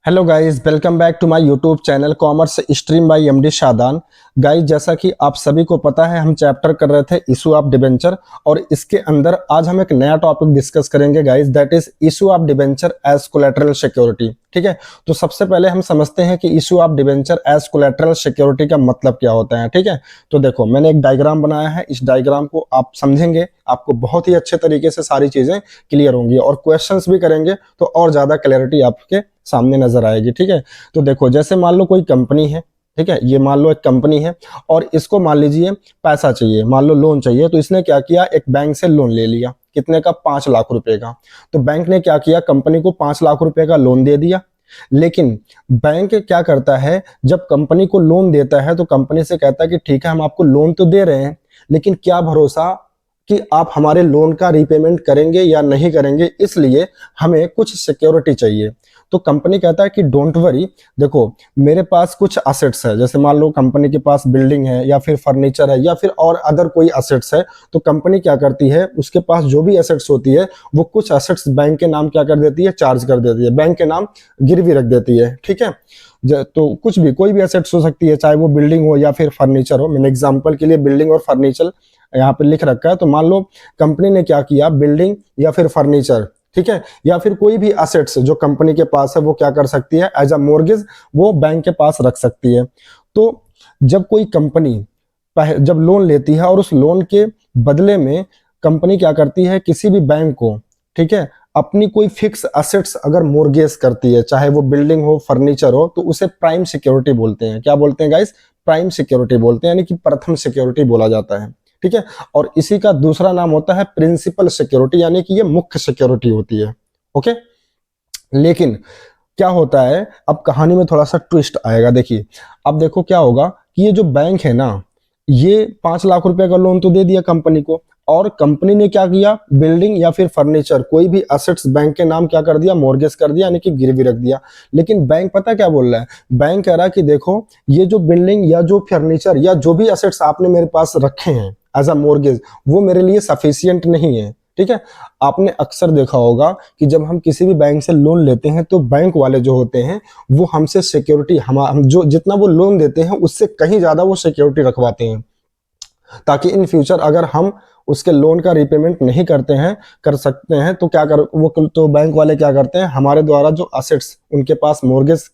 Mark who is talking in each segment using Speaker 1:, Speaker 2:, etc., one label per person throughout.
Speaker 1: Hello guys, welcome back to my YouTube channel commerce stream by MD Shadan. Guys, जैसा कि आप सभी को पता है, हम चैप्टर कर रहे थे इशू ऑफ डिबेंचर और इसके अंदर आज हम एक नया टॉपिक डिस्कस करेंगे guys, that is issue of debenture as collateral security. ठीक है, तो सबसे पहले हम समझते हैं कि issue of debenture as collateral security का मतलब क्या होता है। ठीक है, तो देखो मैंने एक डायग्राम बनाया है, इस डायग्राम को आप समझेंगे, आपको बहुत ही अच्छे तरीके से सारी चीजें क्लियर होंगी और क्वेश्चंस भी करेंगे तो और ज्यादा क्लैरिटी आपके सामने नजर आएगी। ठीक है, तो देखो जैसे मान लो कोई कंपनी है, ठीक है, ये मान लो एक कंपनी है और इसको मान लीजिए पैसा चाहिए, मान लो लोन चाहिए, तो इसने क्या किया, एक बैंक से लोन ले लिया, कितने का, 5 लाख रुपए का। तो बैंक ने क्या किया, कंपनी को 5 लाख रुपए का लोन दे दिया। लेकिन बैंक क्या करता है, जब कंपनी को लोन देता है तो कंपनी से कहता है कि ठीक है, हम आपको लोन तो दे रहे हैं, लेकिन क्या भरोसा कि आप हमारे लोन का रीपेमेंट करेंगे या नहीं करेंगे, इसलिए हमें कुछ सिक्योरिटी चाहिए। तो कंपनी कहता है कि डोंट वरी, देखो मेरे पास कुछ असेट्स है, जैसे मान लो कंपनी के पास बिल्डिंग है या फिर फर्नीचर है या फिर और अदर कोई असेट्स है, तो कंपनी क्या करती है, उसके पास जो भी असेट्स होती है वो कुछ असेट्स बैंक के नाम क्या कर देती है, चार्ज कर देती है, बैंक के नाम गिरवी रख देती है। ठीक है, तो कुछ भी, कोई भी असेट्स हो सकती है, चाहे वो बिल्डिंग हो या फिर फर्नीचर हो। मैंने एग्जांपल के लिए बिल्डिंग और फर्नीचर यहाँ पे लिख रखा है। तो मान लो कंपनी ने क्या किया, बिल्डिंग या फिर फर्नीचर, ठीक है, या फिर कोई भी असेट्स जो कंपनी के पास है वो क्या कर सकती है, एज अ मोर्गेज वो बैंक के पास रख सकती है। तो जब कोई कंपनी जब लोन लेती है और उस लोन के बदले में कंपनी क्या करती है, किसी भी बैंक को, ठीक है, अपनी कोई फिक्स असेट्स अगर मोर्गेज करती है, चाहे वो बिल्डिंग हो फर्नीचर हो, तो उसे प्राइम सिक्योरिटी बोलते हैं। क्या बोलते हैं गाइस, प्राइम सिक्योरिटी बोलते हैं, यानी कि प्रथम सिक्योरिटी बोला जाता है। ठीक है, और इसी का दूसरा नाम होता है प्रिंसिपल सिक्योरिटी, यानी कि ये मुख्य सिक्योरिटी होती है। ओके, लेकिन क्या होता है, अब कहानी में थोड़ा सा ट्विस्ट आएगा। देखिए, अब देखो क्या होगा कि ये जो बैंक है ना, ये 5 लाख रुपए का लोन तो दे दिया कंपनी को, और कंपनी ने क्या किया, बिल्डिंग या फिर फर्नीचर कोई भी असेट्स बैंक के नाम क्या कर दिया, मॉर्गेज कर दिया, यानी कि गिरवी रख दिया। लेकिन बैंक पता क्या बोल रहा है, बैंक कह रहा है कि देखो ये जो बिल्डिंग या जो फर्नीचर या जो भी असेट्स आपने मेरे पास रखे हैं एज अ मॉर्गेज, वो मेरे लिए सफिशियंट नहीं है। ठीक है, आपने अक्सर देखा होगा कि जब हम किसी भी बैंक से लोन लेते हैं तो बैंक वाले जो होते हैं वो हमसे सिक्योरिटी, हम जो जितना वो लोन देते हैं उससे कहीं ज्यादा वो सिक्योरिटी रखवाते हैं, ताकि इन फ्यूचर अगर हम उसके लोन का रीपेमेंट नहीं करते हैं, कर सकते हैं, तो क्या कर वो, तो बैंक वाले क्या करते हैं, हमारे द्वारा जो असेट्स उनके पास मोर्गेज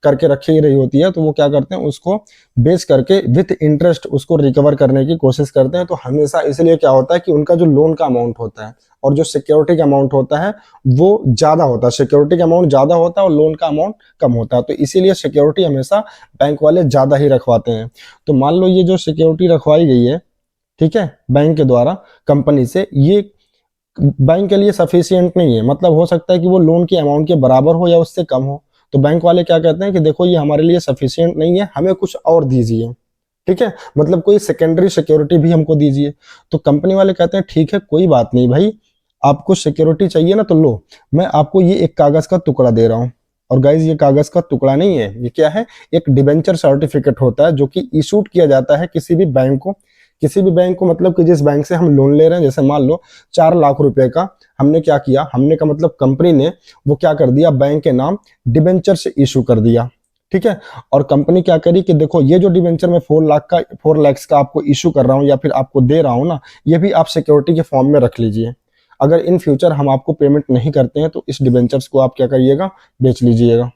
Speaker 1: करके रखी रही होती है, तो वो क्या करते हैं, उसको बेच करके विथ इंटरेस्ट उसको रिकवर करने की कोशिश करते हैं। तो हमेशा इसलिए क्या होता है कि उनका जो लोन का अमाउंट होता है और जो सिक्योरिटी का अमाउंट होता है वो ज्यादा होता है, सिक्योरिटी का अमाउंट ज्यादा होता है और लोन का अमाउंट कम होता है। तो इसीलिए सिक्योरिटी हमेशा बैंक वाले ज्यादा ही रखवाते हैं। तो मान लो ये जो सिक्योरिटी रखवाई गई है, ठीक है, बैंक के द्वारा कंपनी से, ये बैंक के लिए सफिशियंट नहीं है, मतलब हो सकता है कि वो लोन के अमाउंट के बराबर हो या उससे कम हो। तो बैंक वाले क्या कहते हैं कि देखो ये हमारे लिए सफिशियंट नहीं है, हमें कुछ और दीजिए। ठीक है, मतलब कोई सेकेंडरी सिक्योरिटी भी हमको दीजिए। तो कंपनी वाले कहते हैं ठीक है, कोई बात नहीं भाई, आपको सिक्योरिटी चाहिए ना, तो लो, मैं आपको ये एक कागज का टुकड़ा दे रहा हूँ। और गाइज, ये कागज का टुकड़ा नहीं है, ये क्या है, एक डिबेंचर सर्टिफिकेट होता है जो कि इशूड किया जाता है किसी भी बैंक को, किसी भी बैंक को, मतलब कि जिस बैंक से हम लोन ले रहे हैं। जैसे मान लो 4 लाख रुपए का हमने क्या किया, हमने का मतलब कंपनी ने वो क्या कर दिया, बैंक के नाम डिबेंचर से इशू कर दिया। ठीक है, और कंपनी क्या करी कि देखो ये जो डिबेंचर में 4 लाख का आपको इशू कर रहा हूँ या फिर आपको दे रहा हूँ ना, ये भी आप सिक्योरिटी के फॉर्म में रख लीजिए। अगर इन फ्यूचर हम आपको पेमेंट नहीं करते हैं तो इस डिबेंचर्स को आप क्या करिएगा, बेच लीजिएगा।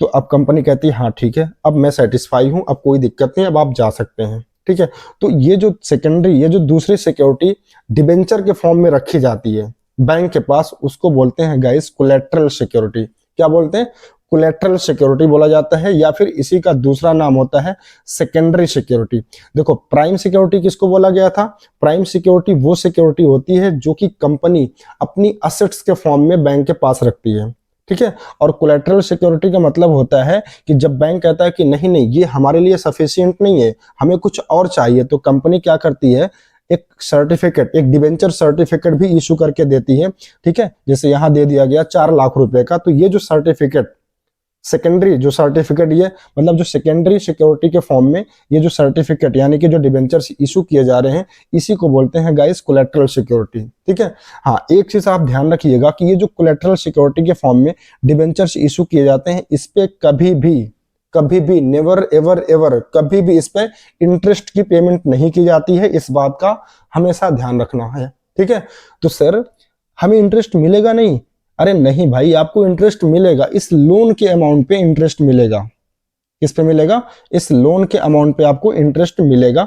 Speaker 1: तो अब कंपनी कहती है हाँ ठीक है, अब मैं सेटिस्फाई हूं, अब कोई दिक्कत नहीं, अब आप जा सकते हैं। ठीक है, तो ये जो सेकेंडरी, ये जो दूसरी सिक्योरिटी डिबेंचर के फॉर्म में रखी जाती है बैंक के पास, उसको बोलते हैं गाइस कोलेट्रल सिक्योरिटी। क्या बोलते हैं, कोलेट्रल सिक्योरिटी बोला जाता है, या फिर इसी का दूसरा नाम होता है सेकेंडरी सिक्योरिटी। देखो प्राइम सिक्योरिटी किसको बोला गया था, प्राइम सिक्योरिटी वो सिक्योरिटी होती है जो कि कंपनी अपनी असेट्स के फॉर्म में बैंक के पास रखती है। ठीक है, और कोलेटरल सिक्योरिटी का मतलब होता है कि जब बैंक कहता है कि नहीं नहीं ये हमारे लिए सफिशिएंट नहीं है, हमें कुछ और चाहिए, तो कंपनी क्या करती है, एक सर्टिफिकेट, एक डिबेंचर सर्टिफिकेट भी इशू करके देती है। ठीक है, जैसे यहां दे दिया गया 4 लाख रुपए का, तो ये जो सर्टिफिकेट सेकेंडरी जो सर्टिफिकेट, ये मतलब जो सेकेंडरी सिक्योरिटी के फॉर्म में ये जो सर्टिफिकेट यानी कि जो डिबेंचर्स इशू किए जा रहे हैं, इसी को बोलते हैं गाइस कोलेटरल सिक्योरिटी। ठीक है। हाँ, एक चीज आप ध्यान रखिएगा कि ये जो कोलेटरल सिक्योरिटी के फॉर्म में डिबेंचर्स इशू किए जाते हैं, इस पे कभी भी नेवर एवर एवर कभी भी इस पे इंटरेस्ट की पेमेंट नहीं की जाती है। इस बात का हमेशा ध्यान रखना है। ठीक है। तो सर हमें इंटरेस्ट मिलेगा नहीं? अरे नहीं भाई, आपको इंटरेस्ट मिलेगा, इस लोन के अमाउंट पे इंटरेस्ट मिलेगा। किस पे मिलेगा? इस लोन के अमाउंट पे आपको इंटरेस्ट मिलेगा।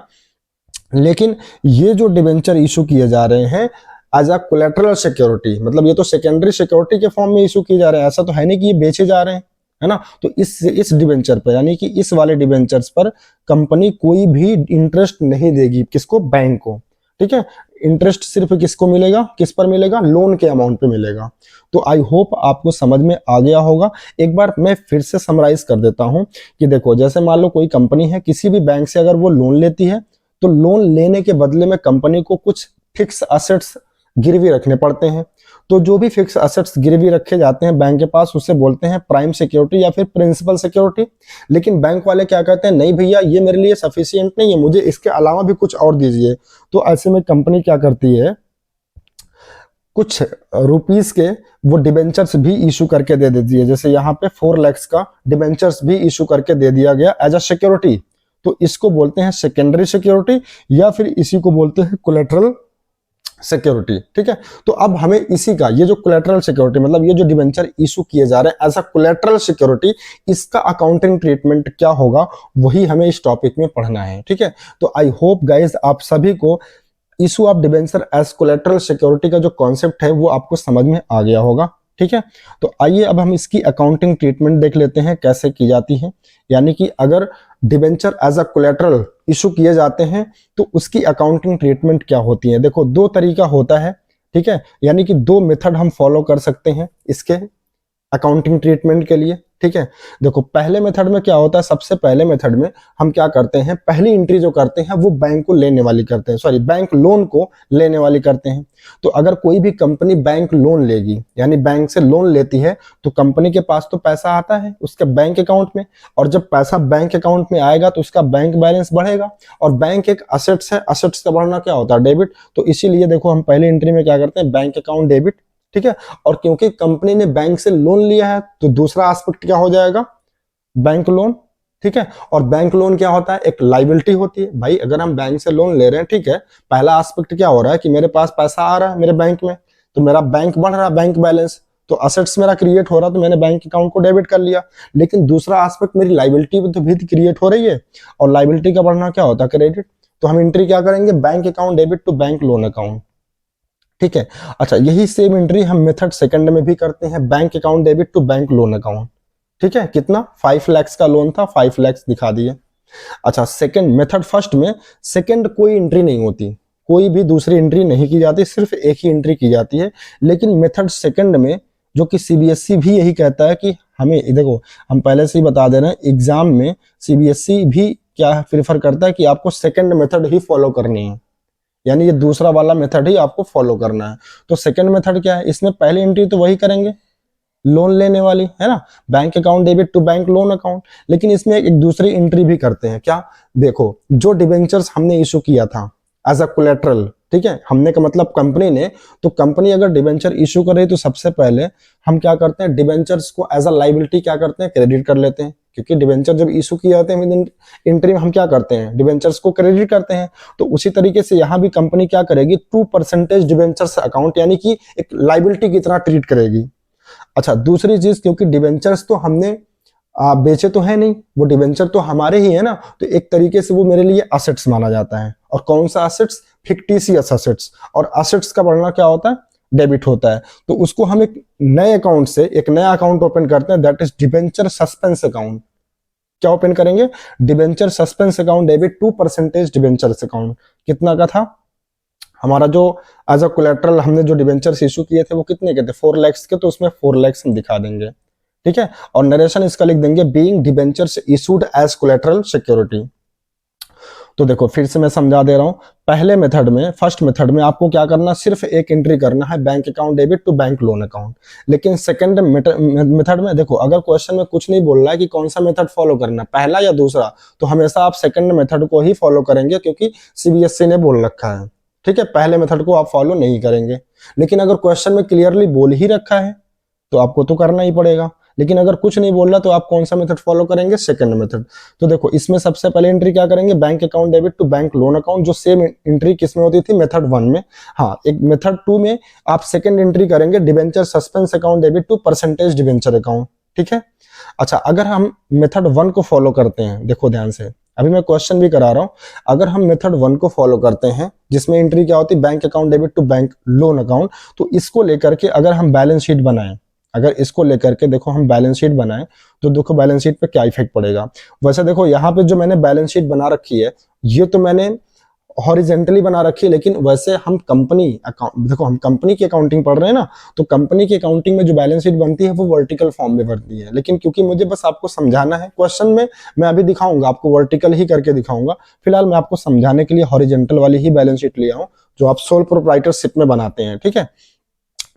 Speaker 1: लेकिन ये जो डिबेंचर इशू किए जा रहे हैं एज अ कोलेटरल सिक्योरिटी, मतलब ये तो सेकेंडरी सिक्योरिटी के फॉर्म में इशू किए जा रहे हैं, ऐसा तो है नहीं कि ये बेचे जा रहे हैं, है ना। तो इस डिबेंचर पर यानी कि इस वाले डिबेंचर्स पर कंपनी कोई भी इंटरेस्ट नहीं देगी। किसको? बैंक को। ठीक है। इंटरेस्ट सिर्फ किसको मिलेगा? किस पर मिलेगा? लोन के अमाउंट पे मिलेगा। तो आई होप आपको समझ में आ गया होगा। एक बार मैं फिर से समराइज कर देता हूं कि देखो, जैसे मान लो कोई कंपनी है, किसी भी बैंक से अगर वो लोन लेती है, तो लोन लेने के बदले में कंपनी को कुछ फिक्स असेट्स गिरवी रखने पड़ते हैं। तो जो भी फिक्स असेट्स गिरवी रखे जाते हैं बैंक के पास, उसे बोलते हैं प्राइम सिक्योरिटी या फिर प्रिंसिपल सिक्योरिटी। लेकिन बैंक वाले क्या कहते हैं, नहीं भैया ये मेरे लिए सफिशिएंट नहीं है, मुझे इसके अलावा भी कुछ और दीजिए। तो ऐसे में कंपनी क्या करती है, कुछ रुपीस के वो डिबेंचर्स भी इशू करके दे देती है। जैसे यहाँ पे 4 लाख का डिबेंचर्स भी इशू करके दे दिया गया एज अ सिक्योरिटी। तो इसको बोलते हैं सेकेंडरी सिक्योरिटी या फिर इसी को बोलते हैं कोलेटरल सिक्योरिटी। ठीक है। तो अब हमें इसी का, ये जो कोलेटरल सिक्योरिटी मतलब ये जो डिबेंचर इशू किए जा रहे हैं एज अ कोलेटरल सिक्योरिटी, इसका अकाउंटिंग ट्रीटमेंट क्या होगा वही हमें इस टॉपिक में पढ़ना है। ठीक है। तो आई होप गाइज आप सभी को issue of debenture as collateral security का जो कॉन्सेप्ट है वो आपको समझ में आ गया होगा। ठीक है। तो आइए अब हम इसकी अकाउंटिंग ट्रीटमेंट देख लेते हैं कैसे की जाती है। यानी कि अगर debenture as a collateral issue किए जाते हैं तो उसकी अकाउंटिंग ट्रीटमेंट क्या होती है। देखो, 2 तरीका होता है। ठीक है। यानी कि 2 मेथड हम फॉलो कर सकते हैं इसके अकाउंटिंग ट्रीटमेंट के लिए। ठीक है। देखो, पहले मेथड में क्या होता है, सबसे पहले मेथड में हम क्या करते हैं, पहली एंट्री जो करते हैं वो बैंक को लेने वाली करते हैं, सॉरी बैंक लोन को लेने वाली करते हैं। तो अगर कोई भी कंपनी बैंक लोन लेगी यानी बैंक से लोन लेती है, तो कंपनी के पास तो पैसा आता है उसके बैंक अकाउंट में, और जब पैसा बैंक अकाउंट में आएगा तो उसका बैंक बैलेंस बढ़ेगा। और बैंक एक असेट्स है, असेट्स का बढ़ना क्या होता है, डेबिट। तो इसीलिए देखो हम पहली एंट्री में क्या करते हैं, बैंक अकाउंट डेबिट। ठीक है। और क्योंकि कंपनी ने बैंक से लोन लिया है तो दूसरा एस्पेक्ट क्या हो जाएगा, बैंक लोन। ठीक है। और बैंक लोन क्या होता है, एक लाइबिलिटी होती है। भाई अगर हम बैंक से लोन ले रहे हैं, ठीक है, पहला एस्पेक्ट क्या हो रहा है कि मेरे पास पैसा आ रहा है मेरे बैंक में, तो मेरा बैंक बढ़ रहा है, बैंक बैलेंस, तो असेट्स मेरा क्रिएट हो रहा, तो मैंने बैंक अकाउंट को डेबिट कर लिया। लेकिन दूसरा एस्पेक्ट मेरी लाइबिलिटी तो भी क्रिएट हो रही है, और लाइबिलिटी का बढ़ना क्या होता है, क्रेडिट। तो हम एंट्री क्या करेंगे, bank account debit to bank loan account. ठीक है। अच्छा, यही सेम एंट्री हम मेथड सेकंड में भी करते हैं, bank account debit to bank loan account. ठीक है। कितना, 5 लाख का लोन था, 5 लाख दिखा दिए। अच्छा, सेकंड मेथड, फर्स्ट में सेकंड कोई एंट्री नहीं होती, कोई भी दूसरी एंट्री नहीं की जाती, सिर्फ एक ही एंट्री की जाती है। लेकिन मेथड सेकंड में जो कि सीबीएसई भी यही कहता है कि हमें, देखो हम पहले से ही बता दे रहे हैं, एग्जाम में सीबीएसई भी क्या प्रेफर करता है कि आपको सेकंड मेथड ही फॉलो करनी है, यानी ये दूसरा वाला मेथड ही आपको फॉलो करना है। तो सेकंड मेथड क्या है, इसमें पहली एंट्री तो वही करेंगे लोन लेने वाली, है ना, bank account debit to bank loan account. लेकिन इसमें एक दूसरी एंट्री भी करते हैं, क्या, देखो जो डिबेंचर्स हमने इशू किया था एज अ कोलेटरल, ठीक है, हमने का मतलब कंपनी ने, तो कंपनी अगर डिबेंचर इशू कर रही तो सबसे पहले हम क्या करते हैं, डिबेंचर्स को एज अ लाइबिलिटी क्या करते हैं, क्रेडिट कर लेते हैं। क्योंकि डिबेंचर जब इशू किए जाते हैं विद इन एंट्री में हम क्या करते हैं, डिबेंचर्स को क्रेडिट करते हैं। तो उसी तरीके से यहाँ भी कंपनी क्या करेगी, 2% डिबेंचर्स अकाउंट यानी कि एक लाइबिलिटी की तरह ट्रीट करेगी। अच्छा, दूसरी चीज, क्योंकि डिबेंचर्स तो हमने बेचे तो है नहीं, वो डिबेंचर तो हमारे ही है ना, तो एक तरीके से वो मेरे लिए असेट्स माना जाता है। और कौन सा असेट्स, फिक्टिशियस असेट्स। और असेट्स का बढ़ना क्या होता है, डेबिट होता है। तो उसको हम एक नए अकाउंट से एक नया अकाउंट ओपन करते हैं, that is debenture suspense account. क्या ओपन करेंगे, debenture suspense account debit 2% debentures account. कितना का था हमारा, जो एज अ कोलेटरल हमने जो डिबेंचर्स इशू किए थे वो कितने के थे, 4 लाख के, तो उसमें 4 लाख हम दिखा देंगे। ठीक है। और नरेशन इसका लिख देंगे, being debentures issued as collateral security. तो देखो फिर से मैं समझा दे रहा हूं। पहले मेथड में, फर्स्ट मेथड में आपको क्या करना, सिर्फ एक एंट्री करना है, bank account debit to bank loan account. लेकिन सेकंड मेथड में देखो, अगर क्वेश्चन में कुछ नहीं बोल रहा है कि कौन सा मेथड फॉलो करना, पहला या दूसरा, तो हमेशा आप सेकंड मेथड को ही फॉलो करेंगे, क्योंकि सीबीएसई ने बोल रखा है। ठीक है, पहले मेथड को आप फॉलो नहीं करेंगे। लेकिन अगर क्वेश्चन में क्लियरली बोल ही रखा है तो आपको तो करना ही पड़ेगा। लेकिन अगर कुछ नहीं बोल रहा तो आप कौन सा मेथड फॉलो करेंगे, सेकंड मेथड। तो देखो इसमें सबसे पहले एंट्री क्या करेंगे, bank account debit to bank loan account, जो सेम एंट्री किसमें होती थी, मेथड 1 में। हाँ, एक मेथड 2 में आप सेकंड एंट्री करेंगे, debenture suspense account debit to percentage debenture account. ठीक है। अच्छा, अगर हम मेथड 1 को फॉलो करते हैं, देखो ध्यान से, अभी मैं क्वेश्चन भी करा रहा हूं। अगर हम मेथड 1 को फॉलो करते हैं, जिसमें एंट्री क्या होती है, bank account debit to bank loan account, तो इसको लेकर के अगर हम बैलेंस शीट बनाएं, अगर इसको लेकर के देखो हम बैलेंस शीट बनाएं, तो देखो बैलेंस शीट पे क्या इफेक्ट पड़ेगा। वैसे देखो यहाँ पे जो मैंने बैलेंस शीट बना रखी है, ये तो मैंने हॉरिजेंटली बना रखी है, लेकिन वैसे हम कंपनी अकाउंट, देखो हम कंपनी की अकाउंटिंग पढ़ रहे हैं ना, तो कंपनी की अकाउंटिंग में जो बैलेंस शीट बनती है वो वर्टिकल फॉर्म में बनती है। लेकिन क्योंकि मुझे बस आपको समझाना है, क्वेश्चन में मैं अभी दिखाऊंगा आपको, वर्टिकल ही करके दिखाऊंगा। फिलहाल मैं आपको समझाने के लिए हॉरिजेंटल वाली ही बैलेंस शीट लिया हूं, जो आप सोल प्रोप्राइटरशिप में बनाते हैं। ठीक है।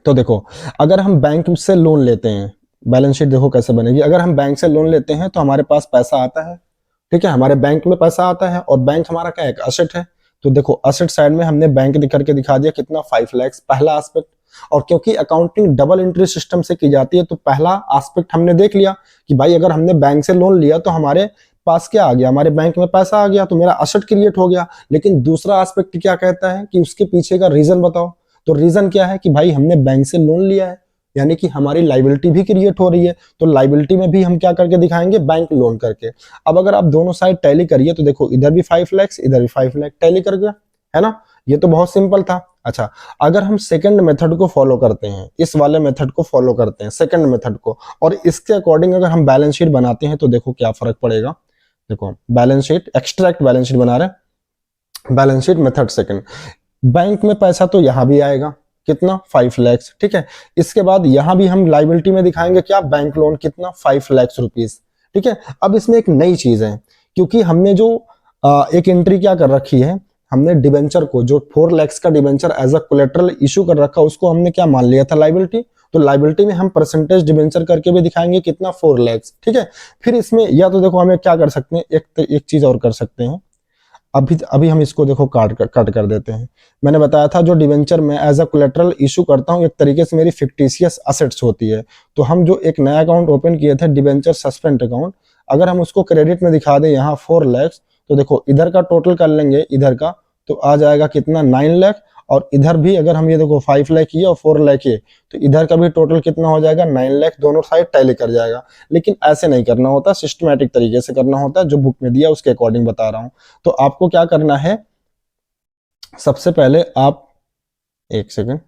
Speaker 1: तो देखो, अगर हम बैंक से लोन लेते हैं, बैलेंस शीट देखो कैसे बनेगी। अगर हम बैंक से लोन लेते हैं तो हमारे पास पैसा आता है। ठीक है, हमारे बैंक में पैसा आता है, और बैंक हमारा क्या है, एक असेट है। तो देखो असेट साइड में हमने बैंक दिख करके दिखा दिया कितना, 5 लाख, पहला एस्पेक्ट। और क्योंकि अकाउंटिंग डबल एंट्री सिस्टम से की जाती है, तो पहला एस्पेक्ट हमने देख लिया कि भाई अगर हमने बैंक से लोन लिया तो हमारे पास क्या आ गया, हमारे बैंक में पैसा आ गया, तो मेरा असेट क्रिएट हो गया। लेकिन दूसरा एस्पेक्ट क्या कहता है कि उसके पीछे का रीजन बताओ। तो रीजन क्या है कि भाई हमने बैंक से लोन लिया है, यानी कि हमारी लाइबिलिटी भी क्रिएट हो रही है। तो लाइबिलिटी में भी हम क्या करके दिखाएंगे, बैंक लोन करके। अब अगर आप दोनों साइड टैली करिए तो देखो इधर भी 5 लाख, इधर भी 5 लाख, टैली कर गया, है ना। ये तो बहुत सिंपल था। अच्छा, अगर हम सेकंड मेथड को फॉलो करते हैं, इस वाले मेथड को फॉलो करते हैं, सेकंड मेथड को, और इसके अकॉर्डिंग अगर हम बैलेंस शीट बनाते हैं, तो देखो क्या फर्क पड़ेगा। देखो balance sheet, extract balance sheet बना रहे हैं, balance sheet method second. Bank में पैसा तो यहां भी आएगा, कितना, 5 लाख। ठीक है। इसके बाद यहां भी हम लाइबिलिटी में दिखाएंगे क्या, बैंक लोन, कितना, 5 लाख रुपीस। ठीक है। अब इसमें एक नई चीज है, क्योंकि हमने जो एक एंट्री क्या कर रखी है, हमने डिबेंचर को, जो 4 लाख का debenture as a collateral issue कर रखा, उसको हमने क्या मान लिया था, लाइबिलिटी। तो लाइबिलिटी में हम परसेंटेज डिबेंचर करके भी दिखाएंगे कितना, 4 लाख। ठीक है। फिर इसमें या तो देखो हमें क्या कर सकते हैं, एक चीज और कर सकते हैं। अभी हम इसको देखो कट कर देते हैं। मैंने बताया था जो डिवेंचर में एज अ कोलेटरल इशू करता हूं, एक तरीके से मेरी फिक्टिशियस असेट्स होती है। तो हम जो एक नया अकाउंट ओपन किए थे, डिवेंचर सस्पेंड अकाउंट, अगर हम उसको क्रेडिट में दिखा दें यहाँ 4 लाख, तो देखो इधर का टोटल कर लेंगे, इधर का तो आ जाएगा कितना, 9 लाख। और इधर भी अगर हम ये देखो 5 लाख ये और 4 लाख ये, तो इधर का भी टोटल कितना हो जाएगा, 9 लाख। दोनों साइड टैली कर जाएगा। लेकिन ऐसे नहीं करना होता, सिस्टमैटिक तरीके से करना होता है, जो बुक में दिया उसके अकॉर्डिंग बता रहा हूं। तो आपको क्या करना है, सबसे पहले आप, एक सेकेंड,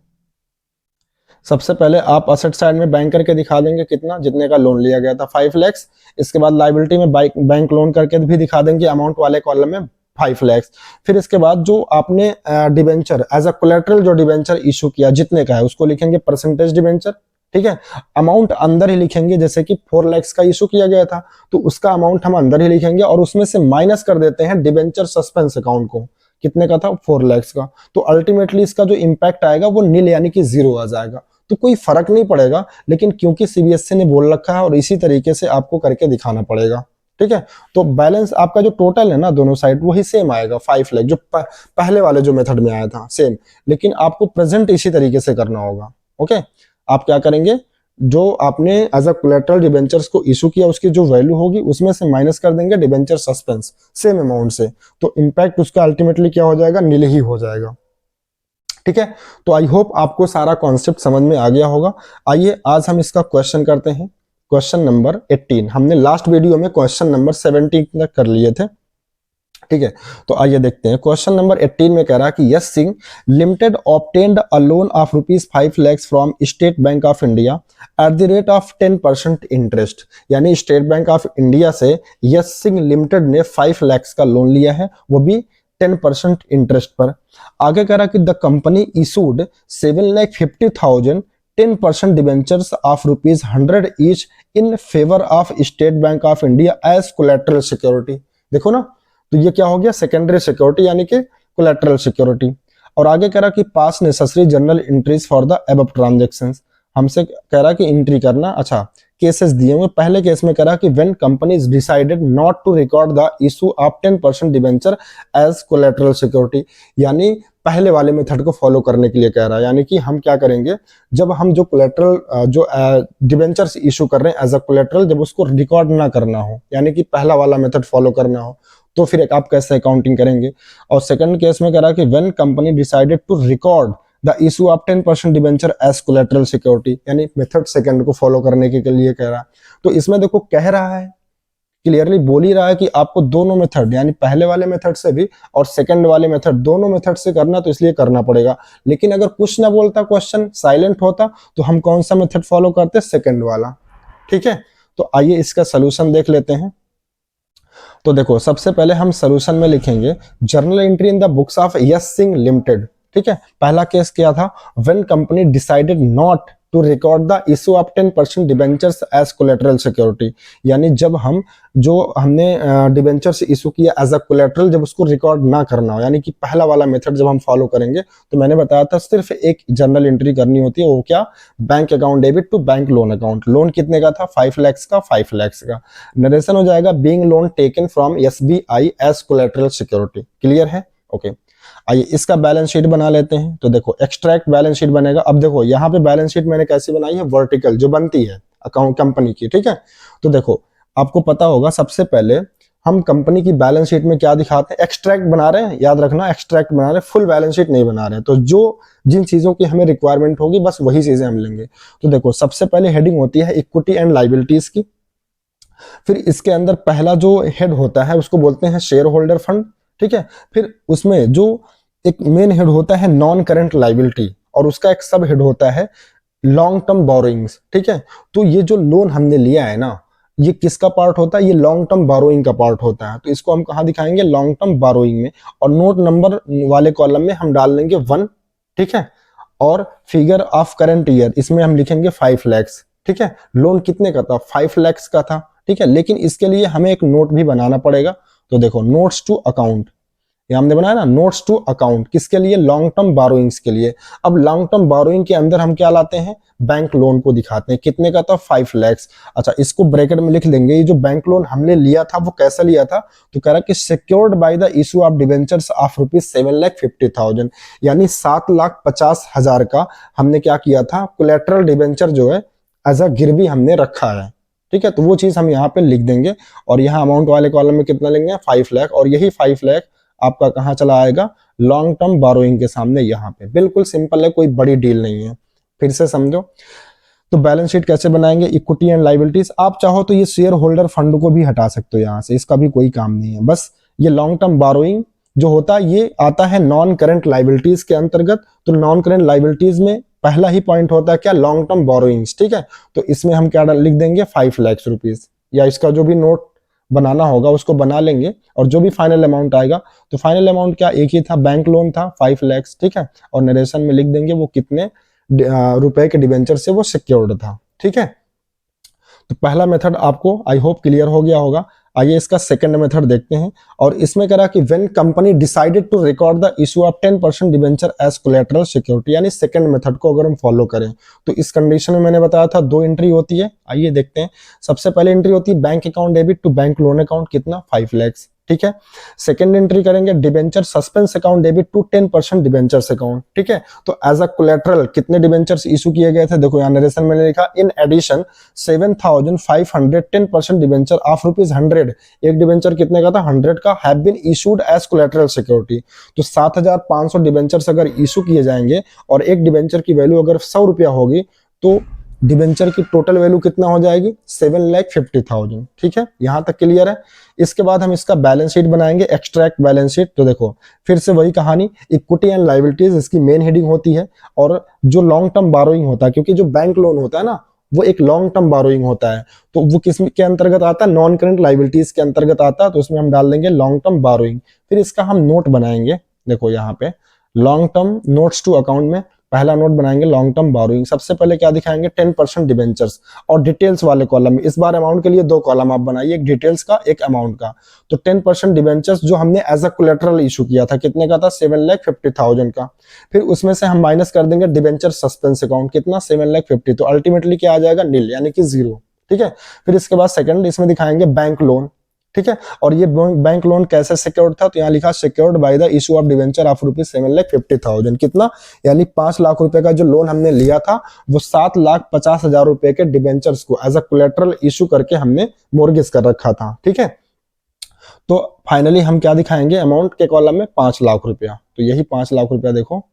Speaker 1: सबसे पहले आप असेट साइड में बैंक करके दिखा देंगे कितना, जितने का लोन लिया गया था, 5 लाख। इसके बाद लाइबिलिटी में बैंक लोन करके भी दिखा देंगे, अमाउंट वाले कॉलम में 5 लाख। फिर इसके बाद जो आपने डिबेंचर एज अ कोलेटरल जो डिबेंचर इशू किया, जितने का है, उसको लिखेंगे परसेंटेज डिबेंचर। ठीक है। अमाउंट अंदर ही लिखेंगे, जैसे कि 4 लाख का इशू किया गया था, तो उसका अमाउंट हम अंदर ही लिखेंगे, और उसमें से माइनस कर देते हैं डिबेंचर सस्पेंस अकाउंट को, कितने का था, 4 लाख का। तो अल्टीमेटली इसका जो इंपैक्ट आएगा वो नील यानी कि 0 आ जाएगा। तो कोई फर्क नहीं पड़ेगा, लेकिन क्योंकि सीबीएसई ने बोल रखा है और इसी तरीके से आपको करके दिखाना पड़ेगा। ठीक है। तो बैलेंस आपका जो टोटल है ना, दोनों साइड वही सेम आएगा, 5 लाख, जो पहले वाले जो मेथड में आया था सेम। लेकिन आपको प्रेजेंट इसी तरीके से करना होगा। ओके। आप क्या करेंगे, जो आपने एज अ कोलेटरल डिबेंचर्स को इशू किया, उसकी जो वैल्यू होगी उसमें से माइनस कर देंगे डिबेंचर सस्पेंस सेम अमाउंट से, तो इंपैक्ट उसका अल्टीमेटली क्या हो जाएगा, नील ही हो जाएगा। ठीक है। तो आई होप आपको सारा कॉन्सेप्ट समझ में आ गया होगा। आइए आज हम इसका क्वेश्चन करते हैं, क्वेश्चन नंबर 18। हमने लास्ट वीडियो में क्वेश्चन नंबर 17 तक कर लिए थे। ठीक है। तो आइए देखते हैं, क्वेश्चन नंबर 18 में कह रहा है कि yes Singh limited obtained a loan of ₹5 lakh from state Bank of India at the rate of 10% interest. यानी स्टेट बैंक ऑफ इंडिया से यस सिंह लिमिटेड ने 5 लाख का लोन लिया है, वो भी 10% इंटरेस्ट पर। आगे कह रहा कि the company issued 7,50,000 10% debentures of ₹100 each in favour of State Bank of India as collateral security. देखो ना, तो ये क्या हो गया, सेकेंडरी सिक्योरिटी यानी कि कोलेटरल सिक्योरिटी। और आगे कह रहा कि पास necessary journal entries for the above transactions, हमसे कह रहा कि एंट्री करना। अच्छा, केसेस दिए हुए, पहले केस में कह रहा कि when companies decided not to record the issue of 10% debenture as collateral security, यानी पहले वाले मेथड को फॉलो करने के लिए कह रहा है। यानी कि हम क्या करेंगे, जब हम जो कोलेटरल जो डिबेंचर्स इशू कर रहे हैं एज अ कोलेटरल, जब उसको रिकॉर्ड ना करना हो, यानी कि पहला वाला मेथड फॉलो करना हो, तो फिर आप कैसे अकाउंटिंग करेंगे। और सेकंड केस में कह रहा कि when company decided to record the issue of 10% debenture as collateral security, यानी मेथड सेकंड को फॉलो करने के लिए कह रहा है। तो इसमें देखो कह रहा है, क्लियरली बोल ही रहा है कि आपको दोनों मेथड, यानी पहले वाले मेथड से भी और सेकंड वाले मेथड, दोनों मेथड से करना, तो इसलिए करना पड़ेगा। लेकिन अगर कुछ ना बोलता, क्वेश्चन साइलेंट होता, तो हम कौन सा मेथड फॉलो करते, सेकंड वाला। ठीक है, तो आइए इसका सोल्यूशन देख लेते हैं। तो देखो सबसे पहले हम सोल्यूशन में लिखेंगे journal entry in the books of S Singh limited. ठीक है, पहला केस क्या था, when company decided not to record the issue of 10% debentures as collateral security, यानी जब हम जो हमने डिबेंचर्स इशू किया एज अ कोलेटरल, जब उसको रिकॉर्ड ना करना हो, यानी कि पहला वाला मेथड जब हम फॉलो करेंगे, तो मैंने बताया था सिर्फ एक जर्नल एंट्री करनी होती है, वो क्या, bank account debit to bank loan account. Loan कितने का था, 5 लाख का, 5 लाख का। नरेशन हो जाएगा being loan taken from SBI as collateral security. Clear है, ओके। आइए इसका बैलेंस शीट बना लेते हैं। तो देखो एक्सट्रैक्ट बैलेंस शीट बनेगा। अब देखो यहाँ पे बैलेंस शीट मैंने कैसी बनाई है, वर्टिकल जो बनती है अकाउंट कंपनी की। ठीक है, तो देखो आपको पता होगा, सबसे पहले हम कंपनी की बैलेंस शीट में क्या दिखाते हैं, एक्सट्रैक्ट बना रहे हैं, याद रखना एक्सट्रैक्ट बना रहे हैं, फुल बैलेंस शीट नहीं बना रहे हैं। तो जो जिन चीजों की हमें रिक्वायरमेंट होगी बस वही चीजें हम लेंगे। तो देखो सबसे पहले हेडिंग होती है इक्विटी एंड लाइबिलिटीज की, फिर इसके अंदर पहला जो हेड होता है उसको बोलते हैं शेयर होल्डर फंड। ठीक है, फिर उसमें जो एक मेन हेड होता है नॉन करंट लाइबिलिटी, और उसका एक सब हेड होता है लॉन्ग टर्म बोरोइंग्स। ठीक है, तो ये जो लोन हमने लिया है ना, ये किसका पार्ट होता है, ये लॉन्ग टर्म बोरोइंग का पार्ट होता है। तो इसको हम कहाँ दिखाएंगे, लॉन्ग टर्म बोरोइंग में, और नोट नंबर वाले कॉलम में हम डाल देंगे 1। ठीक है, और फिगर ऑफ करंट ईयर इसमें हम लिखेंगे 5 लाख। ठीक है, लोन कितने का था, 5 लाख का था। ठीक है, लेकिन इसके लिए हमें एक नोट भी बनाना पड़ेगा। तो देखो नोट्स टू अकाउंट, ये हमने बनाया ना, नोट्स टू अकाउंट, किसके लिए, लॉन्ग टर्म बोरोइंग्स के लिए। अब लॉन्ग टर्म बोरोइंग के अंदर हम क्या लाते हैं, बैंक लोन को दिखाते हैं, कितने का था, 5 लाख। अच्छा, इसको ब्रैकेट में लिख लेंगे, ये जो बैंक लोन हमने लिया था वो कैसा लिया था, तो कह रहा कि secured by the issue of debentures of ₹7,50,000, यानी 7,50,000 का हमने क्या किया था, कोलेटरल डिबेंचर जो है एज अ गिरवी हमने रखा है। ठीक है, तो वो चीज हम यहाँ पे लिख देंगे, और यहाँ अमाउंट वाले कॉलम में कितना लेंगे, 5 लाख, और यही 5 लाख आपका कहाँ चला आएगा, लॉन्ग टर्म बोरोइंग के सामने यहाँ पे। बिल्कुल सिंपल है, कोई बड़ी डील नहीं है। फिर से समझो, तो बैलेंस शीट कैसे बनाएंगे, इक्विटी एंड लाइबिलिटीज। आप चाहो तो ये शेयर होल्डर फंड को भी हटा सकते हो यहाँ से, इसका भी कोई काम नहीं है। बस ये लॉन्ग टर्म बोरोइंग जो होता है ये आता है नॉन करंट लाइबिलिटीज के अंतर्गत। तो नॉन करंट लाइबिलिटीज में पहला ही पॉइंट होता है क्या, लॉन्ग टर्म बोरोइंग्स। ठीक है, तो इसमें हम क्या लिख देंगे, 5 लाख रुपीज, या इसका जो भी नोट बनाना होगा उसको बना लेंगे, और जो भी फाइनल अमाउंट आएगा, तो फाइनल अमाउंट क्या एक ही था, बैंक लोन था 5 लाख। ठीक है, और नरेशन में लिख देंगे वो कितने रुपए के डिबेंचर से वो सिक्योर्ड था। ठीक है, तो पहला मेथड आपको आई होप क्लियर हो गया होगा। आइए इसका सेकंड मेथड देखते हैं, और इसमें कह रहा कि when company decided to record the issue of 10% debenture as collateral security, यानी सेकंड मेथड को अगर हम फॉलो करें, तो इस कंडीशन में मैंने बताया था 2 एंट्री होती है। आइए देखते हैं, सबसे पहले एंट्री होती है bank account debit to bank loan account, कितना, 5 लाख। ठीक है, सेकंड एंट्री करेंगे debenture suspense account debit to 10% debentures account. ठीक है, तो एज अ कोलेटरल कितने डिबेंचर्स इशू किए गए थे, देखो यहाँ नरेशन में लिखा इन एडिशन 7,500 10% डिबेंचर ऑफ ₹100, एक डिबेंचर कितने का था, 100 का, have been issued as collateral security. तो 7,500 डिबेंचर्स अगर इशू किए जाएंगे, और एक डिबेंचर की वैल्यू अगर 100 रुपया होगी, तो डिबेंचर की टोटल वैल्यू कितना हो जाएगी, 7,50,000। ठीक है, यहां तक क्लियर है। इसके बाद हम इसका बैलेंस शीट बनाएंगे, एक्सट्रैक्ट बैलेंस शीट। तो देखो फिर से वही कहानी, इक्विटी एंड लाइबिलिटीज इसकी मेन हेडिंग होती है, और जो लॉन्ग टर्म बोरोइंग होता है, क्योंकि जो बैंक लोन होता है ना वो एक लॉन्ग टर्म बोरोइंग होता है, तो वो किस के अंतर्गत आता है, नॉन करंट लाइबिलिटीज के अंतर्गत आता है। तो उसमें हम डाल देंगे लॉन्ग टर्म बोरोइंग। फिर इसका हम नोट बनाएंगे, देखो यहाँ पे long term notes to account में, पहला नोट बनाएंगे लॉन्ग टर्म बोरोइंग। सबसे पहले क्या दिखाएंगे 10% डिबेंचर्स, और डिटेल्स वाले कॉलम में इस बार अमाउंट के लिए दो कॉलम आप बनाइए, एक डिटेल्स का एक अमाउंट का। तो 10% डिबेंचर्स जो हमने एज अ कोलेटरल इशू किया था, कितने का था 7,50,000 का। फिर उसमें से हम माइनस कर देंगे डिबेंचर सस्पेंस अकाउंट, कितना 7,50,000, तो अल्टीमेटली क्या आ जाएगा नील, यानी कि जीरो। ठीक है। फिर इसके बाद सेकंड इसमें दिखाएंगे बैंक लोन। ठीक है। और ये बैंक लोन कैसे सिक्योर्ड था, तो यहाँ लिखा secured by the issue of debenture of ₹7,50,000, कितना, यानी 5 लाख रुपए का जो लोन हमने लिया था वो 7,50,000 रुपए के डिवेंचर्स को एज अ कोलेटरल इशू करके हमने मोर्गेज कर रखा था। ठीक है। तो फाइनली हम क्या दिखाएंगे अमाउंट के कॉलम में 5 लाख रुपया, तो यही 5 लाख रुपया देखो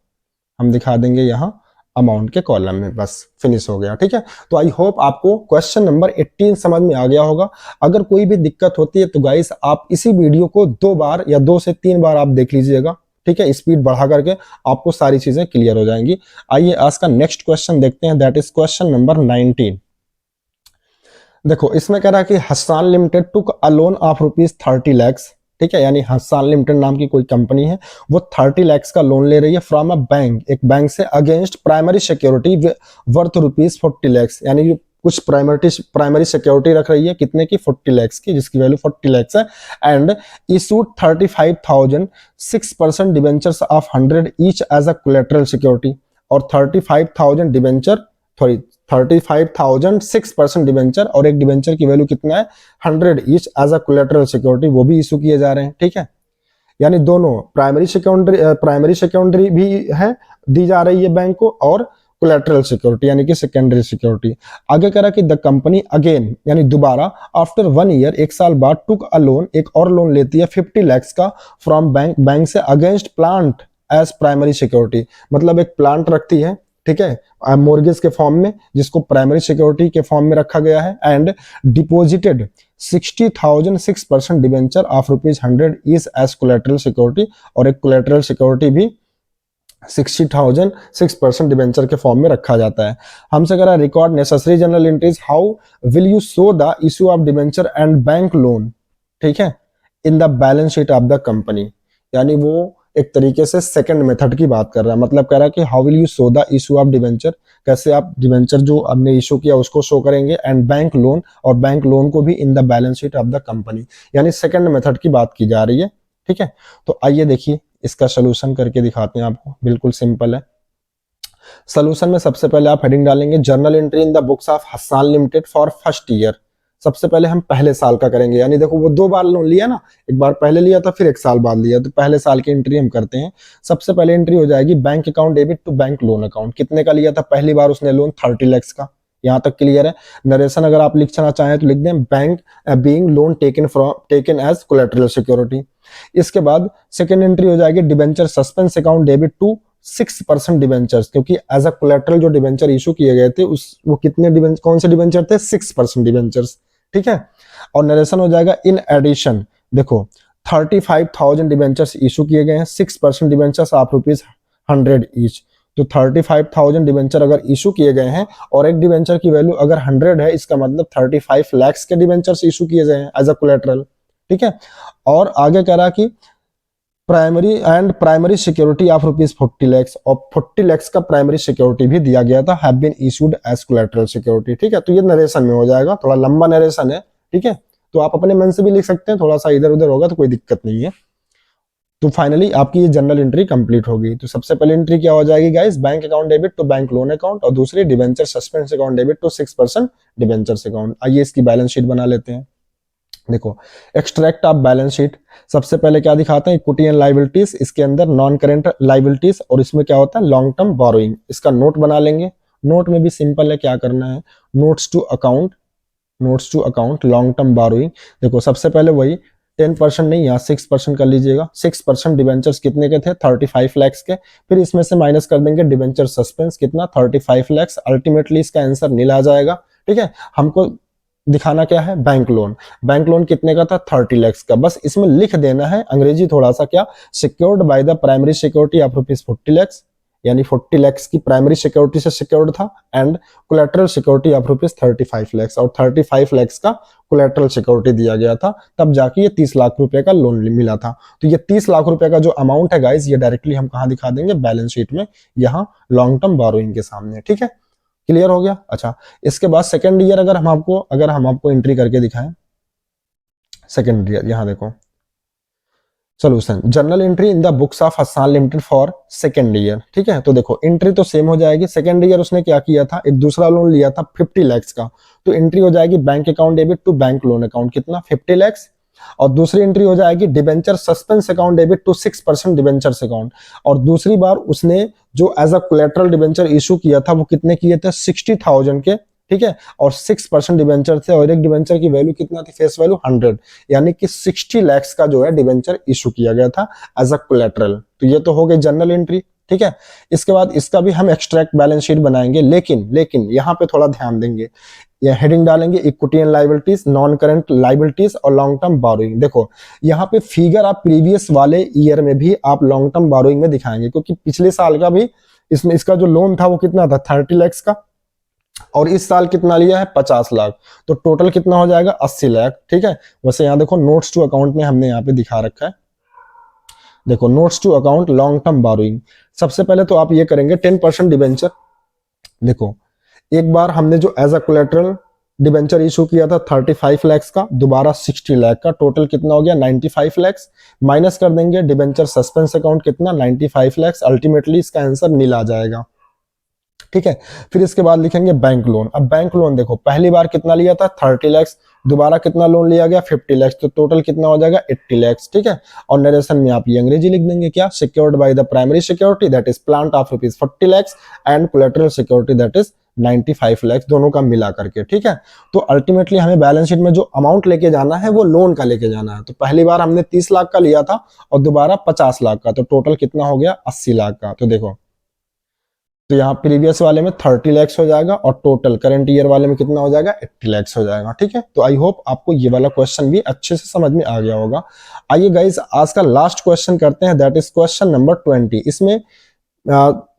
Speaker 1: हम दिखा देंगे यहाँ अमाउंट के कॉलम में, बस फिनिश हो गया। ठीक है। तो आई होप आपको क्वेश्चन नंबर 18 समझ में आ गया होगा। अगर कोई भी दिक्कत होती है तो गाइस आप इसी वीडियो को 2 बार या 2 से 3 बार आप देख लीजिएगा। ठीक है। स्पीड बढ़ा करके आपको सारी चीजें क्लियर हो जाएंगी। आइए आज का नेक्स्ट क्वेश्चन देखते हैं, दैट इज क्वेश्चन नंबर 19। देखो इसमें कह रहा है कि Hassan limited took a loan of ₹30 lakh. ठीक है। यानी हस्सान लिमिटेड नाम की कोई कंपनी है, वो 30 लाख का लोन ले रही है फ्रॉम अ बैंक, एक बैंक से, against primary security worth ₹40 lakh. यानी कि कुछ प्राइमरी सिक्योरिटी रख रही है, कितने की 40 लाख की, जिसकी वैल्यू 40 लाख है। And issued 35,000 6% debentures of 100 each as a collateral security, और 35,000 डिबेंचर, सॉरी 35,000 6% डिबेंचर, और एक डिबेंचर की वैल्यू कितना है 100 each as a collateral security, वो भी इशू किए जा रहे हैं। ठीक है। यानी दोनों प्राइमरी सिक्योरिटी भी है, दी जा रही है बैंक को, और कोलेटरल सिक्योरिटी यानी कि सेकेंडरी सिक्योरिटी। आगे कह रहा कि द कंपनी अगेन, यानी दोबारा, आफ्टर 1 ईयर, 1 साल बाद, टुक अ लोन, एक और लोन लेती है 50 लाख का फ्रॉम बैंक से, against plant as primary security, मतलब एक प्लांट रखती है। ठीक है। मोर्गेज के फॉर्म में, जिसको प्राइमरी सिक्योरिटी के फॉर्म में रखा गया है। And deposited 60,000 6% debenture of ₹100 is as collateral security, और एक कोलेटरल सिक्योरिटी भी 60,000 6% डिबेंचर के फॉर्म में रखा जाता है। हमसे कह रहा है record necessary general entries, how will you show the issue of debenture and bank loan, ठीक है, in the balance sheet of the company. यानी वो एक तरीके से सेकंड मेथड की बात कर रहा है, मतलब कह रहा है कि how will you show the issue of debenture, कैसे आप डिबेंचर जो आपने इशू किया उसको शो करेंगे, एंड बैंक लोन, और बैंक लोन को भी in the balance sheet of the company, यानी सेकंड मेथड की बात की जा रही है। ठीक है। तो आइए देखिए इसका सोल्यूशन करके दिखाते हैं आपको, बिल्कुल सिंपल है। सोल्यूशन में सबसे पहले आप हेडिंग डालेंगे journal entry in the books of Hassan limited for first year. सबसे पहले हम पहले साल का करेंगे, यानी देखो वो 2 बार लोन लिया ना, एक बार पहले लिया था फिर 1 साल बाद लिया, तो पहले साल की एंट्री हम करते हैं। सबसे पहले एंट्री हो जाएगी bank account debit to bank loan account, कितने का लिया था पहली बार उसने लोन 30 लाख का। यहाँ तक क्लियर है। नरेशन अगर आप लिखना चाहें तो लिख दें bank being loan taken as collateral security. इसके बाद सेकेंड एंट्री हो जाएगी debenture suspense account debit to 6% debentures, क्योंकि एज अ कोलेटरल जो डिबेंचर इशू किए गए थे वो कितने डिबेंचर, कौन से डिबेंचर थे 6% डिबेंचर्स। ठीक है। और नरेशन हो जाएगा इन एडिशन, देखो 35,000 डिबेंचर्स इशू किए गए हैं, 6% डिबेंचर्स आप ₹100 ईच, तो 35,000 डिबेंचर अगर इशू किए गए हैं और एक डिबेंचर की वैल्यू अगर 100 है, इसका मतलब 35 लाख के डिबेंचर्स इशू किए गए हैं एज अ कोलेटरल। ठीक है। और आगे कह रहा कि प्राइमरी सिक्योरिटी ऑफ ₹40 लाख, और 40 लाख का प्राइमरी सिक्योरिटी भी दिया गया था, have been issued as collateral security. ठीक है। तो ये नरेशन में हो जाएगा, थोड़ा लंबा नरेशन है। ठीक है। तो आप अपने मन से भी लिख सकते हैं, थोड़ा सा इधर उधर होगा तो कोई दिक्कत नहीं है। तो फाइनली आपकी ये जनरल एंट्री कंप्लीट होगी। तो सबसे पहले एंट्री क्या हो जाएगी guys, bank account debit to bank loan account, और दूसरी debenture suspense account debit to 6% debentures account. आइए इसकी बैलेंस शीट बना लेते हैं। देखो एक्सट्रैक्ट ऑफ बैलेंस शीट, सबसे पहले क्या दिखाते हैं इक्विटी एंड लायबिलिटीज, इसके अंदर नॉन करेंट लायबिलिटीज, और इसमें क्या होता है लॉन्ग टर्म बोरोइंग। इसका नोट बना लेंगे। नोट में भी सिंपल है, क्या करना है notes to account long term borrowing. देखो सबसे पहले वही 10% नहीं, यहाँ 6% कर लीजिएगा। 6% डिबेंचर्स कितने के थे 35 लाख के, फिर इसमें से माइनस कर देंगे डिबेंचर सस्पेंस, कितना 35 लाख, अल्टीमेटली इसका आंसर नील आ जाएगा। ठीक है। हमको दिखाना क्या है बैंक लोन कितने का था 30 लाख का, बस इसमें लिख देना है अंग्रेजी थोड़ा सा, क्या secured by the primary security of ₹40 lakh यानी 40 लाख की प्राइमरी सिक्योरिटी से सिक्योर्ड था and collateral security of rupees 35 lakh और 35 लाख का कोलेटरल सिक्योरिटी दिया गया था, तब जाके ये 30 लाख रुपए का लोन मिला था। तो ये 30 लाख रुपए का जो अमाउंट है गाइस, ये डायरेक्टली हम कहाँ दिखा देंगे, बैलेंस शीट में, यहाँ लॉन्ग टर्म बोरोइंग के सामने। ठीक है, क्लियर हो गया। अच्छा, इसके बाद सेकेंड ईयर अगर हम आपको एंट्री करके दिखाएं, सेकेंड ईयर यहाँ देखो, solution journal entry in the books of Hasan limited for second year. ठीक है, तो देखो एंट्री तो सेम हो जाएगी। सेकेंड ईयर उसने क्या किया था, एक दूसरा लोन लिया था 50 लाख का, तो एंट्री हो जाएगी bank account debit to bank loan account, कितना 50 लाख। और दूसरी एंट्री हो जाएगी debenture suspense account debit to 6% debentures account. और दूसरी बार उसने जो as a collateral debenture issue किया था वो कितने किए थे, 60,000 के। ठीक है, और 6% डिबेंचर थे और एक डिबेंचर की वैल्यू कितना थी, फेस वैल्यू 100, यानी कि 60 लाख का जो है डिबेंचर इशू किया गया था एज अ कोलेटरल। तो ये तो हो गई जनरल एंट्री। ठीक है, इसके बाद इसका भी हम एक्सट्रैक्ट बैलेंस शीट बनाएंगे, लेकिन यहाँ पे थोड़ा ध्यान देंगे, ये हेडिंग डालेंगे equity and liabilities, non current liabilities और लॉन्ग टर्म बोरोइंग। देखो यहाँ पे फिगर आप प्रीवियस वाले ईयर में भी आप लॉन्ग टर्म बोरोइंग में दिखाएंगे, क्योंकि पिछले साल का भी इसमें इसका जो लोन था वो कितना था, 30 लाख का, और इस साल कितना लिया है, 50 लाख, तो टोटल कितना हो जाएगा, 80 लाख। ठीक है, वैसे यहाँ देखो नोट्स टू अकाउंट में हमने यहाँ पे दिखा रखा है, देखो notes to account long term borrowing. सबसे पहले तो आप ये करेंगे 10% डिबेंचर। देखो एक बार हमने जो as a collateral debenture issue किया था 35 लाख का, दोबारा 60 लाख का, टोटल कितना हो गया, 95 लाख। माइनस कर देंगे डिबेंचर सस्पेंस अकाउंट कितना, 95 लाख। अल्टीमेटली इसका आंसर नील आ जाएगा। ठीक है, फिर इसके बाद लिखेंगे बैंक लोन। अब बैंक लोन देखो पहली बार कितना लिया था, 30 लाख, दोबारा कितना लोन लिया गया, 50 लाख, तो टोटल कितना हो जाएगा, 80 लाख। ठीक है, और नरेशन में आप ये अंग्रेजी लिख देंगे क्या, secured by the primary security that is plant of rupees 40 lakh and collateral security that is 95 lakh, दोनों का मिला करके। ठीक है, तो अल्टीमेटली हमें बैलेंस शीट में जो अमाउंट लेके जाना है वो लोन का लेके जाना है। तो पहली बार हमने 30 लाख का लिया था और दोबारा 50 लाख का, तो टोटल कितना हो गया, 80 लाख का। तो देखो, तो यहाँ प्रीवियस वाले में 30 लाख हो जाएगा और टोटल करंट ईयर वाले में कितना हो जाएगा, 80 लाख हो जाएगा। ठीक है, तो आई होप आपको ये वाला क्वेश्चन भी अच्छे से समझ में आ गया होगा। आइए गाइज आज का लास्ट क्वेश्चन करते हैं, दैट इज क्वेश्चन नंबर 20। इसमें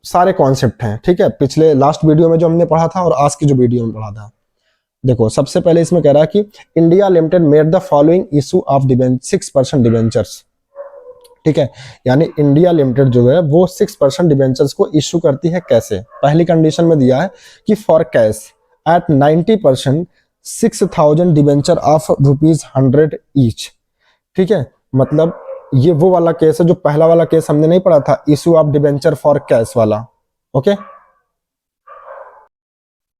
Speaker 1: सारे कॉन्सेप्ट हैं। ठीक है, पिछले लास्ट वीडियो में जो हमने पढ़ा था और आज की जो वीडियो में पढ़ा था। देखो सबसे पहले इसमें कह रहा है कि India limited made the following issue of 6% debentures. ठीक है, यानी इंडिया लिमिटेड जो है वो 6% डिबेंचर्स को इशू करती है। कैसे, पहली कंडीशन में दिया है कि for cash at 90% 6,000 debenture of ₹100 each. ठीक है, मतलब ये वो वाला केस है जो पहला वाला केस हमने नहीं पढ़ा था, issue of debenture for cash वाला। ओके,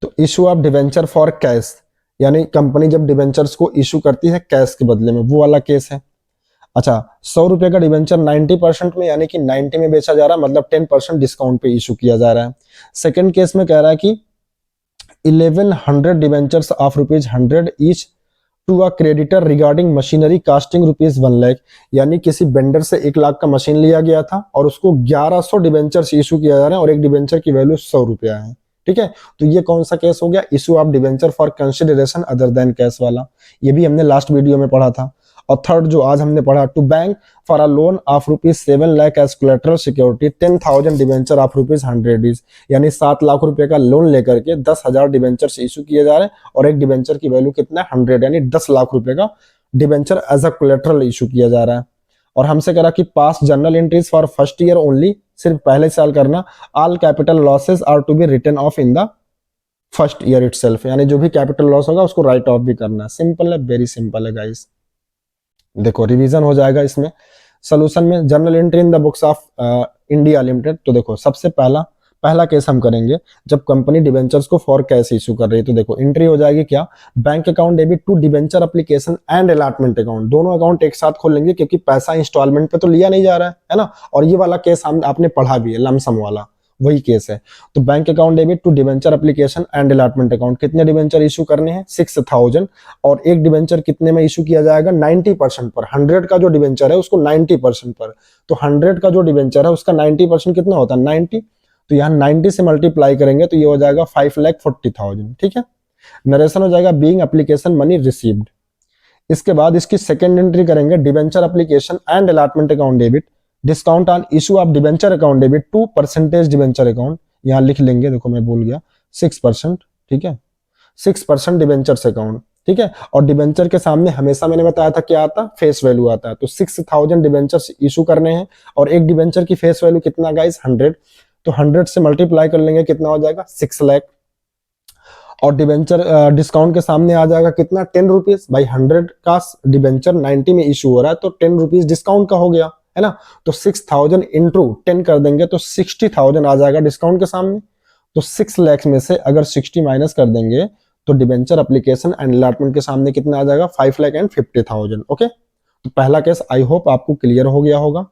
Speaker 1: तो issue of debenture for cash यानी कंपनी जब डिबेंचर्स को इशू करती है कैश के बदले में, वो वाला केस है। अच्छा, 100 रुपए का डिबेंचर 90% में यानी कि 90 में बेचा जा रहा है, मतलब 10% डिस्काउंट पे इशू किया जा रहा है। सेकंड केस में कह रहा है कि 1100 debentures of ₹100 each to a creditor regarding machinery costing ₹1 lakh, यानी किसी वेंडर से 1 लाख का मशीन लिया गया था और उसको 1100 डिबेंचर्स इशू किया जा रहा है और एक डिबेंचर की वैल्यू 100 रुपया है। ठीक है, तो ये कौन सा केस हो गया, issue of debenture for consideration other than cash वाला। ये भी हमने लास्ट वीडियो में पढ़ा था। और थर्ड जो आज हमने पढ़ा, to bank for a loan of ₹7 lakh as collateral security 10,000 debenture of ₹100 is, यानी 7 लाख रुपए का लोन लेकर के 10,000 डिबेंचर इशू किए जा रहे हैं और एक डिबेंचर की वैल्यू कितना है, 100, यानी 10 लाख रुपए का debenture as a collateral issue किया जा रहा है। और हमसे करा कि पास journal entries for first year only, सिर्फ पहले साल करना, all capital losses are to be written off in the first year itself, यानी जो भी कैपिटल लॉस होगा उसको राइट ऑफ भी करना है। सिंपल है, वेरी सिंपल है गाइस। देखो रिवीजन हो जाएगा इसमें। सोल्यूशन में journal entry in the books of India limited, तो देखो सबसे पहला केस हम करेंगे जब कंपनी डिबेंचर्स को फॉर कैश इशू कर रही है। तो देखो एंट्री हो जाएगी क्या, bank account debit to debenture application and allotment account, दोनों अकाउंट एक साथ खोल लेंगे क्योंकि पैसा इंस्टॉलमेंट पे तो लिया नहीं जा रहा है ना। और ये वाला केस हम आपने पढ़ा भी है, लमसम वाला वही केस है। तो bank account debit to debenture application and allotment account, कितने डिबेंचर इशू करने हैं, 6,000, और एक डिबेंचर कितने में इशू किया जाएगा, 90% पर। 100 का जो डिबेंचर है उसको 90% पर, तो 100 का जो डिबेंचर है उसका 90% कितना होता है, 90। तो यहाँ 90 से मल्टीप्लाई करेंगे तो ये हो जाएगा 5,40,000। ठीक है, नरेशन हो जाएगा बीइंग एप्लीकेशन मनी रिसीव्ड। इसके बाद इसकी सेकेंड एंट्री करेंगे debenture application and allotment account debit, discount on issue of debenture account debit to percentage debenture account, यहाँ लिख लेंगे, देखो मैं भूल गया, 6%, ठीक है, 6% डिबेंचर्स अकाउंट, ठीक है। और डिबेंचर के सामने हमेशा मैंने बताया था क्या आता, फेस वैल्यू आता है। तो 6000 डिबेंचर्स इशू करने हैं और एक डिबेंचर की फेस वैल्यू कितना गाइस, 100। तो 100 से मल्टीप्लाई कर लेंगे, कितना हो जाएगा, 6 लाख। और डिबेंचर डिस्काउंट के सामने आ जाएगा कितना, 10 रुपीज। भाई 100 का डिबेंचर 90 में इशू हो रहा है तो 10 रुपीज डिस्काउंट का हो गया, है ना। तो 6000 इंटू 10 कर देंगे तो 60,000 आ जाएगा डिस्काउंट के सामने। तो 6 लाख में से अगर 60 माइनस कर देंगे तो डिबेंचर एप्लीकेशन एंड अलॉटमेंट के सामने कितना आ जाएगा, 5,50,000। ओके, तो पहला केस आई होप आपको क्लियर हो गया होगा।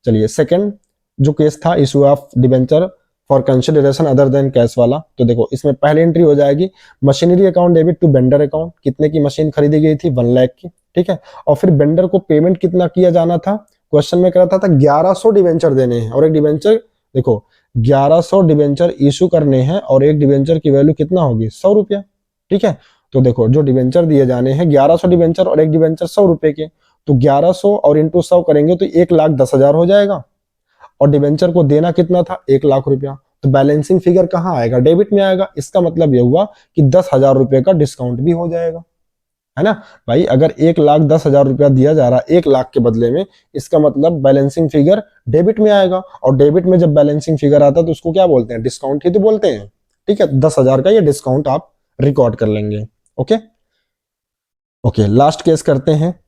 Speaker 1: चलिए सेकंड जो केस था, issue of debenture for consideration other than cash वाला, तो देखो इसमें पहली एंट्री हो जाएगी machinery account debit to vendor account, कितने की मशीन खरीदी गई थी, 1 लाख की, ठीक है। और फिर वेंडर को पेमेंट कितना किया जाना था, क्वेश्चन में कह रहा था 1100 डिबेंचर देने हैं और एक डिबेंचर, देखो 1100 डिबेंचर इशू करने हैं और एक डिबेंचर की वैल्यू कितना होगी, 100 रुपया, ठीक है। तो देखो जो डिबेंचर दिए जाने हैं 1100 डिबेंचर और एक डिबेंचर 100 रुपए के, तो 1100 और इंटू 100 करेंगे तो 1,10,000 हो जाएगा। और डिबेंचर को देना कितना था, 1 लाख रुपया। तो बैलेंसिंग फिगर कहाँ आएगा, डेबिट में आएगा। इसका मतलब यह हुआ कि 10,000 रुपए का डिस्काउंट भी हो जाएगा, है ना भाई। अगर 1,10,000 रुपया दिया जा रहा है 1 लाख के बदले में, इसका मतलब बैलेंसिंग फिगर डेबिट में आएगा। और डेबिट में जब बैलेंसिंग फिगर आता है तो उसको क्या बोलते हैं, डिस्काउंट ही तो बोलते हैं, ठीक है। 10,000 का ये डिस्काउंट आप रिकॉर्ड कर लेंगे। ओके ओके, लास्ट केस करते हैं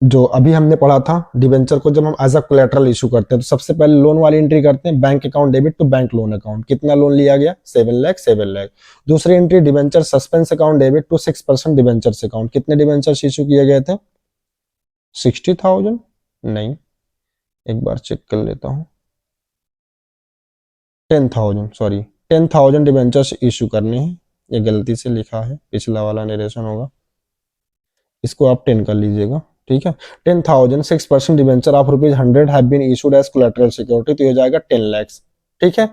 Speaker 1: जो अभी हमने पढ़ा था। डिबेंचर को जब हम एज अ कोलेटरल इशू करते हैं तो सबसे पहले लोन वाली एंट्री करते हैं, bank account debit to bank loan account, कितना लोन लिया गया, 7 लाख 7 लाख। दूसरी entry debenture suspense account debit to 6% debenture account, कितने डिबेंचर इशू किए गए थे, 60,000, नहीं एक बार चेक कर लेता हूं, 10,000, सॉरी 10,000 डिबेंचर्स इशू करने हैं, ये गलती से लिखा है, पिछला वाला नरेशन होगा, इसको आप 10 कर लीजिएगा, ठीक है। 10,000 6% debenture of ₹100 have been issued as collateral security, तो ये जाएगा 10 लाख, ठीक है।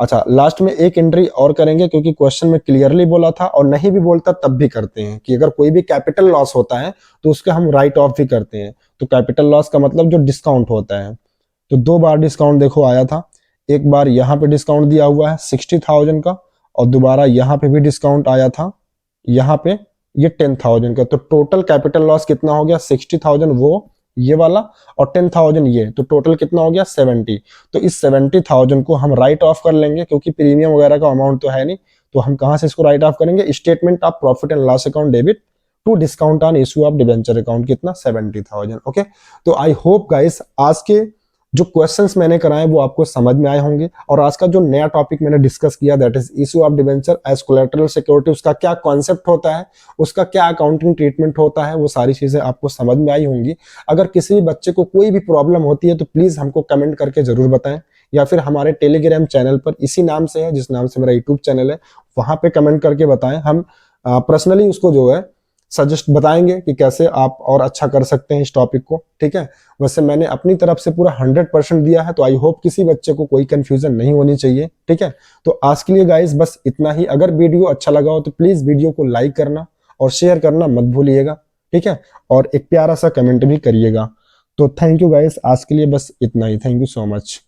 Speaker 1: अच्छा लास्ट में एक एंट्री और करेंगे क्योंकि क्वेश्चन में क्लियरली बोला था, और नहीं भी बोलता तब भी करते हैं कि अगर कोई भी कैपिटल लॉस होता है तो उसके हम राइट ऑफ भी करते हैं। तो कैपिटल लॉस का मतलब जो डिस्काउंट होता है, तो 2 बार डिस्काउंट देखो आया था, एक बार यहाँ पे डिस्काउंट दिया हुआ है 60,000 का, और दोबारा यहाँ पे भी डिस्काउंट आया था, यहाँ पे ये 10,000 का। तो टोटल कैपिटल लॉस कितना हो गया, 60,000 वो ये वाला और 10,000 ये, तो टोटल कितना हो गया, 70। तो इस 70,000 को हम राइट ऑफ कर लेंगे क्योंकि प्रीमियम वगैरह का अमाउंट तो है नहीं, तो हम कहां से इसको राइट ऑफ करेंगे, statement of profit and loss account debit to discount on issue of debenture account, कितना, 70,000। ओके, तो आई होप गाइस आज के जो क्वेश्चंस मैंने कराए वो आपको समझ में आए होंगे, और आज का जो नया टॉपिक मैंने डिस्कस किया that is issue of debenture as collateral security, उसका क्या कॉन्सेप्ट होता है, उसका क्या अकाउंटिंग ट्रीटमेंट होता है, वो सारी चीजें आपको समझ में आई होंगी। अगर किसी भी बच्चे को कोई भी प्रॉब्लम होती है तो प्लीज हमको कमेंट करके जरूर बताएं, या फिर हमारे टेलीग्राम चैनल पर, इसी नाम से है जिस नाम से मेरा यूट्यूब चैनल है, वहां पे कमेंट करके बताएं। हम पर्सनली उसको जो है सजेस्ट बताएंगे कि कैसे आप और अच्छा कर सकते हैं इस टॉपिक को, ठीक है। वैसे मैंने अपनी तरफ से पूरा 100% दिया है, तो आई होप किसी बच्चे को कोई कंफ्यूजन नहीं होनी चाहिए, ठीक है। तो आज के लिए गाइस बस इतना ही। अगर वीडियो अच्छा लगा हो तो प्लीज वीडियो को लाइक करना और शेयर करना मत भूलिएगा, ठीक है, और एक प्यारा सा कमेंट भी करिएगा। तो थैंक यू गाइस, आज के लिए बस इतना ही, थैंक यू सो मच।